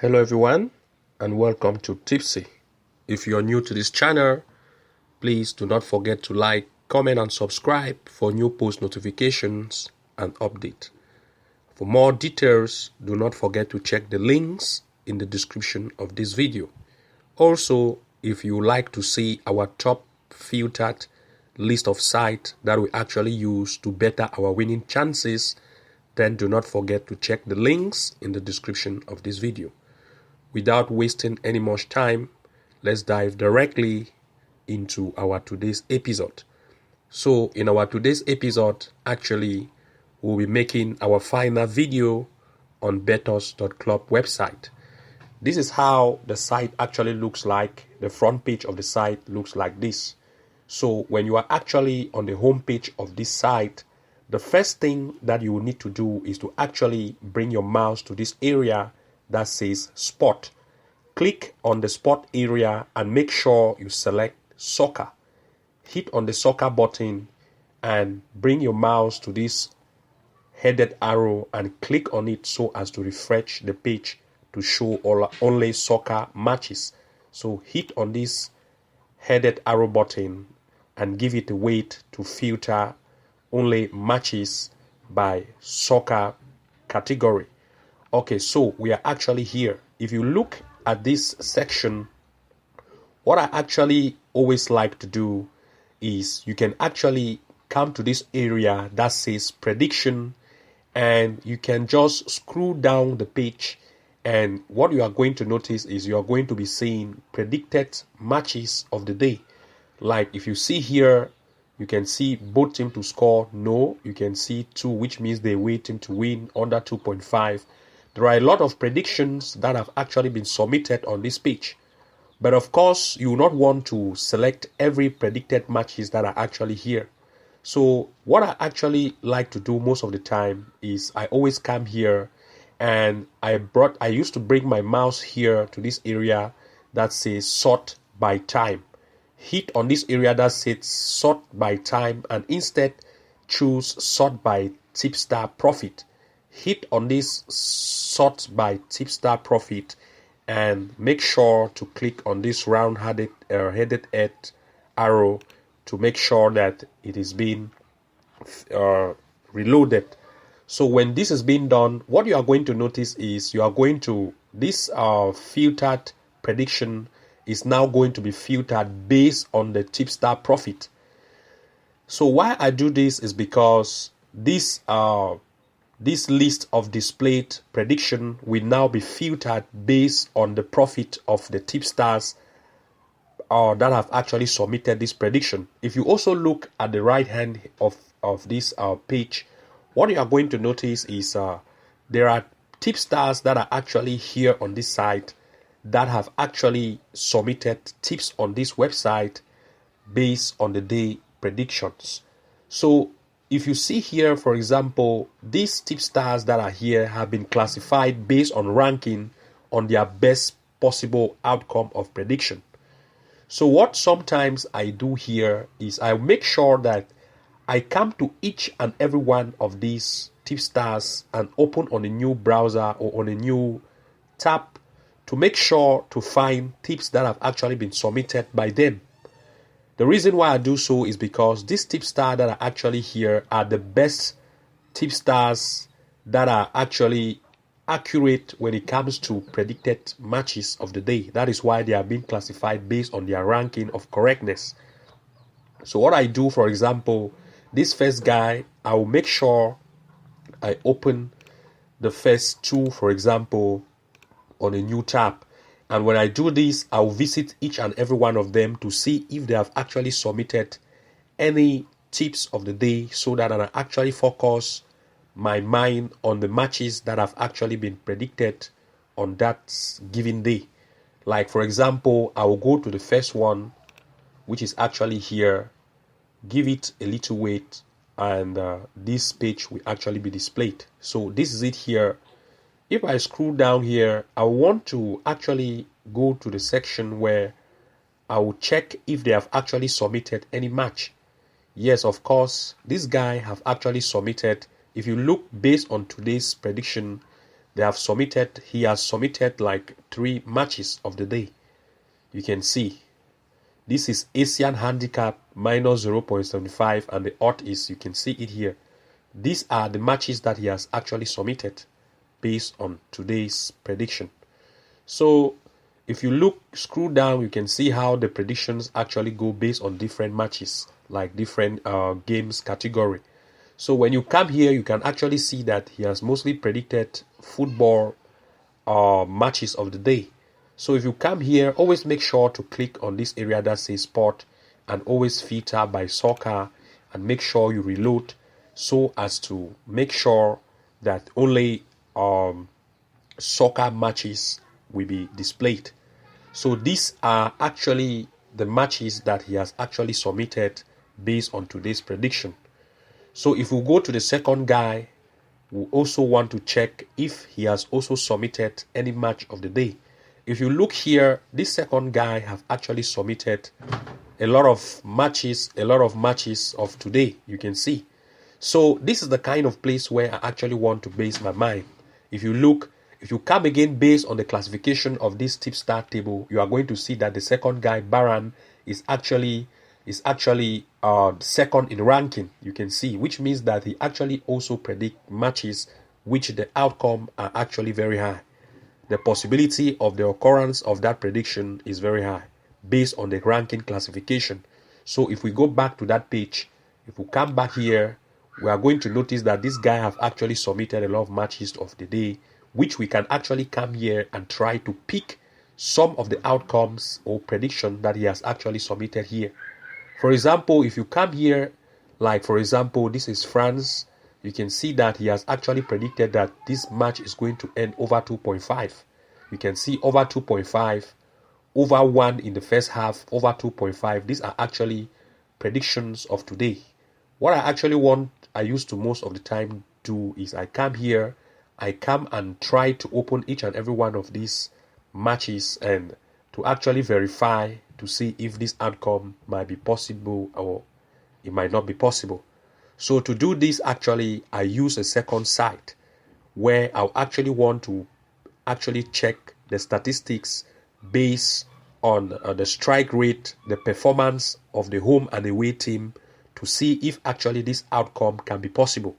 Hello everyone and welcome to Tipsy. If you're new to this channel, please do not forget to like, comment and subscribe for new post notifications and update. For more details, do not forget to check the links in the description of this video. Also, if you like to see our top filtered list of sites that we actually use to better our winning chances, then do not forget to check the links in the description of this video. Without wasting any much time, let's dive directly into our today's episode. So in our today's episode, actually, we'll be making our final video on bettors.club website. This is how the site actually looks like. The front page of the site looks like this. So when you are actually on the home page of this site, the first thing that you will need to do is to actually bring your mouse to this area that says Sport. Click on the Sport area and make sure you select Soccer. Hit on the Soccer button and bring your mouse to this headed arrow and click on it so as to refresh the page to show only soccer matches. So hit on this headed arrow button and give it a weight to filter only matches by soccer category. Okay, so we are actually here. If you look at this section, what I actually always like to do is you can actually come to this area that says prediction and you can just scroll down the page, and what you are going to notice is you are going to be seeing predicted matches of the day. Like if you see here, you can see both teams to score no, you can see 2, which means they wait team to win under 2.5. There are a lot of predictions that have actually been submitted on this page. But of course, you will not want to select every predicted matches that are actually here. So what I actually like to do most of the time is I always come here and I used to bring my mouse here to this area that says sort by time. Hit on this area that says sort by time and instead choose sort by tipster profit. Hit on this sort by tipster profit and make sure to click on this round headed arrow to make sure that it is being reloaded. So when this is being done, what you are going to notice is this filtered prediction is now going to be filtered based on the tipster profit. So why I do this is because this list of displayed prediction will now be filtered based on the profit of the tipsters that have actually submitted this prediction. If you also look at the right hand of this page, what you are going to notice is there are tipsters that are actually here on this site that have actually submitted tips on this website based on the day predictions. So if you see here, for example, these tipsters that are here have been classified based on ranking on their best possible outcome of prediction. So what sometimes I do here is I make sure that I come to each and every one of these tipsters and open on a new browser or on a new tab to make sure to find tips that have actually been submitted by them. The reason why I do so is because these tipsters that are actually here are the best tipsters that are actually accurate when it comes to predicted matches of the day. That is why they are being classified based on their ranking of correctness. So what I do, for example, this first guy, I will make sure I open the first 2, for example, on a new tab. And when I do this, I'll visit each and every one of them to see if they have actually submitted any tips of the day so that I can actually focus my mind on the matches that have actually been predicted on that given day. Like for example, I will go to the first one, which is actually here, give it a little weight, and this page will actually be displayed. So this is it here. If I scroll down here, I want to actually go to the section where I will check if they have actually submitted any match. Yes, of course, this guy have actually submitted. If you look based on today's prediction, he has submitted like 3 matches of the day. You can see this is Asian handicap minus 0.75, and the odds is, you can see it here. These are the matches that he has actually submitted based on today's prediction. So if you scroll down, you can see how the predictions actually go based on different matches, like different games category. So when you come here, you can actually see that he has mostly predicted football matches of the day. So if you come here, always make sure to click on this area that says sport, and always filter by soccer, and make sure you reload so as to make sure that only soccer matches will be displayed. So these are actually the matches that he has actually submitted based on today's prediction. So if we go to the second guy, we also want to check if he has also submitted any match of the day. If you look here, this second guy have actually submitted a lot of matches of today, you can see. So this is the kind of place where I actually want to base my mind. If you come again based on the classification of this tipster table, you are going to see that the second guy, Baran, is actually second in ranking, you can see, which means that he actually also predict matches which the outcome are actually very high. The possibility of the occurrence of that prediction is very high based on the ranking classification. So if we go back to that page, if we come back here, we are going to notice that this guy have actually submitted a lot of matches of the day, which we can actually come here and try to pick some of the outcomes or prediction that he has actually submitted here. For example, if you come here, like for example, this is France, you can see that he has actually predicted that this match is going to end over 2.5. You can see over 2.5, over 1 in the first half, over 2.5. These are actually predictions of today. What I used to most of the time do is I come here, I come and try to open each and every one of these matches and to actually verify to see if this outcome might be possible or it might not be possible. So to do this, actually, I use a second site where I actually want to actually check the statistics based on the strike rate, the performance of the home and away team, to see if actually this outcome can be possible.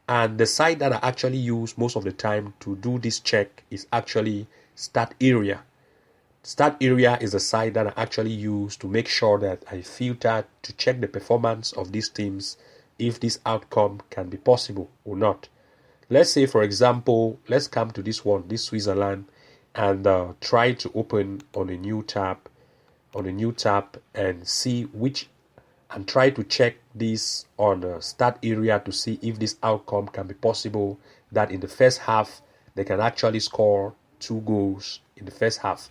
And the site that I actually use most of the time to do this check is actually Stat Area. Stat Area is a site that I actually use to make sure that I filter to check the performance of these teams, if this outcome can be possible or not. Let's say, for example, let's come to this one, this Switzerland, and try to open on a new tab, and see which, and try to check this on Stat Area to see if this outcome can be possible, that in the first half they can actually score 2 goals in the first half.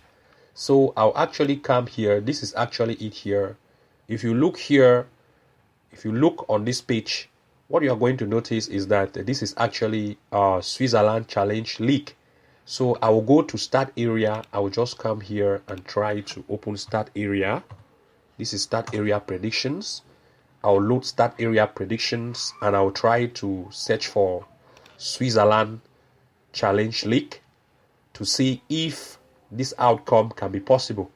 So I'll actually come here. This is actually it here. If you look here, if you look on this page, what you are going to notice is that this is actually Switzerland Challenge League. So I will go to Stat Area. I will just come here and try to open Stat Area. This is Stat Area Predictions. I'll load Stat Area Predictions and I'll try to search for Switzerland Challenge League to see if this outcome can be possible.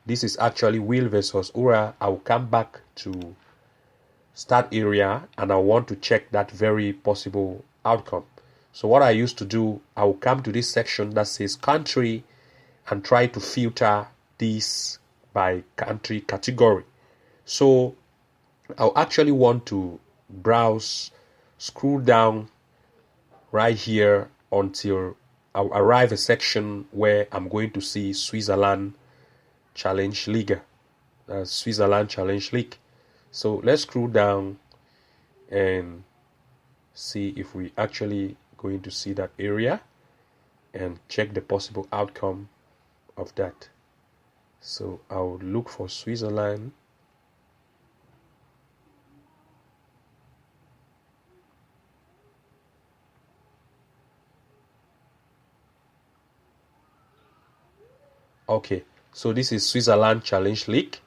This is actually Will versus Ura. I will come back to Stat Area and I want to check that very possible outcome. So what I used to do, I will come to this section that says country and try to filter this by country category. So I'll actually want to browse, scroll down right here until I'll arrive a section where I'm going to see Switzerland Challenge League. Switzerland Challenge League. So let's scroll down and see if we actually going to see that area and check the possible outcome of that. So I'll look for Switzerland. Okay, so this is Switzerland Challenge League.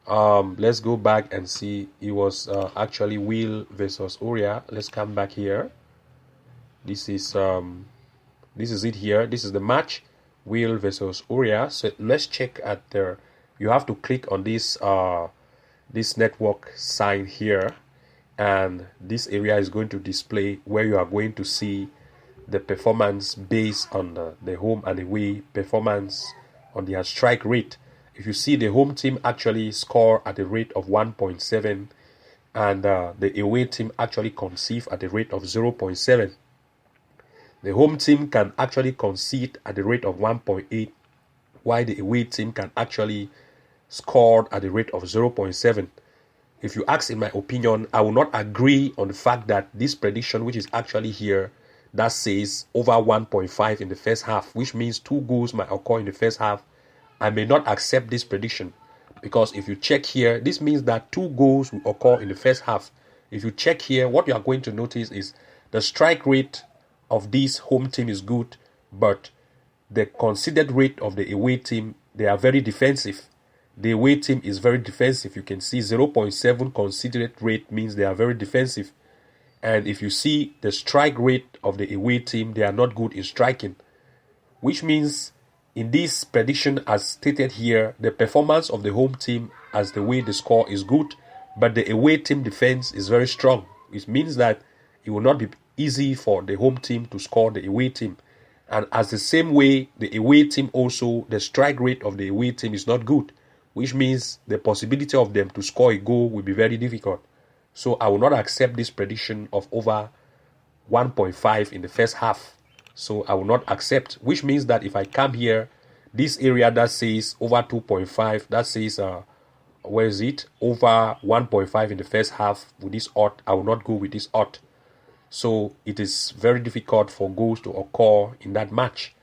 Let's go back and see. It was actually Will versus Uria. Let's come back here. This is This is it here. This is the match, Will versus Uria. So let's check at the. You have to click on this this network sign here, and this area is going to display where you are going to see the performance based on the home and away performance on their strike rate. If you see, the home team actually score at a rate of 1.7, and the away team actually concede at a rate of 0.7. The home team can actually concede at the rate of 1.8, while the away team can actually score at the rate of 0.7. If you ask, in my opinion, I will not agree on the fact that this prediction, which is actually here, that says over 1.5 in the first half, which means 2 goals might occur in the first half. I may not accept this prediction, because if you check here, this means that 2 goals will occur in the first half. If you check here, what you are going to notice is the strike rate of this home team is good, but the conceded rate of the away team, they are very defensive. The away team is very defensive. You can see 0.7 conceded rate means they are very defensive. And if you see the strike rate of the away team, they are not good in striking, which means in this prediction, as stated here, the performance of the home team as the way the score is good, but the away team defense is very strong. It means that it will not be easy for the home team to score the away team. And as the same way, the away team also, the strike rate of the away team is not good, which means the possibility of them to score a goal will be very difficult. So I will not accept this prediction of over 1.5 in the first half. So I will not accept, which means that if I come here, this area that says over 2.5, that says, where is it? Over 1.5 in the first half with this odd, I will not go with this odd. So it is very difficult for goals to occur in that match.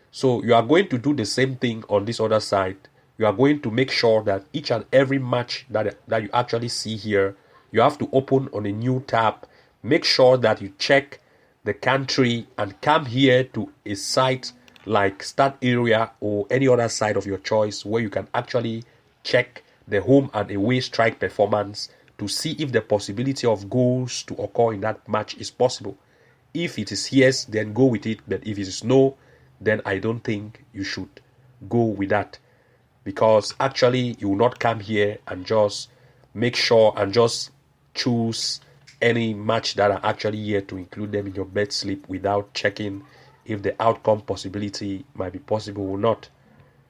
So you are going to do the same thing on this other side. You are going to make sure that each and every match that you actually see here, you have to open on a new tab. Make sure that you check the country and come here to a site like Start Area or any other site of your choice, where you can actually check the home and away strike performance to see if the possibility of goals to occur in that match is possible. If it is yes, then go with it. But if it is no, then I don't think you should go with that, because actually you will not come here and just make sure and just choose any match that are actually here to include them in your bet slip without checking if the outcome possibility might be possible or not.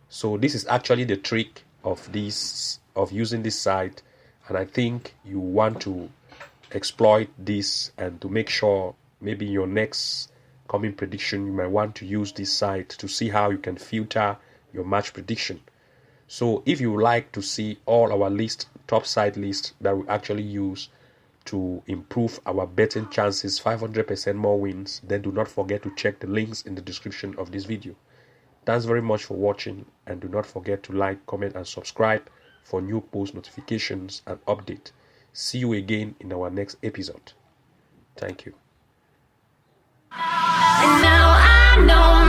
So this is actually the trick of using this site, and I think you want to exploit this and to make sure maybe your next coming prediction you might want to use this site to see how you can filter your match prediction. So if you would like to see all our top site list that we actually use to improve our betting chances, 500% more wins, then do not forget to check the links in the description of this video. Thanks very much for watching, and do not forget to like, comment and subscribe for new post notifications and update. See you again in our next episode. Thank you. And now I know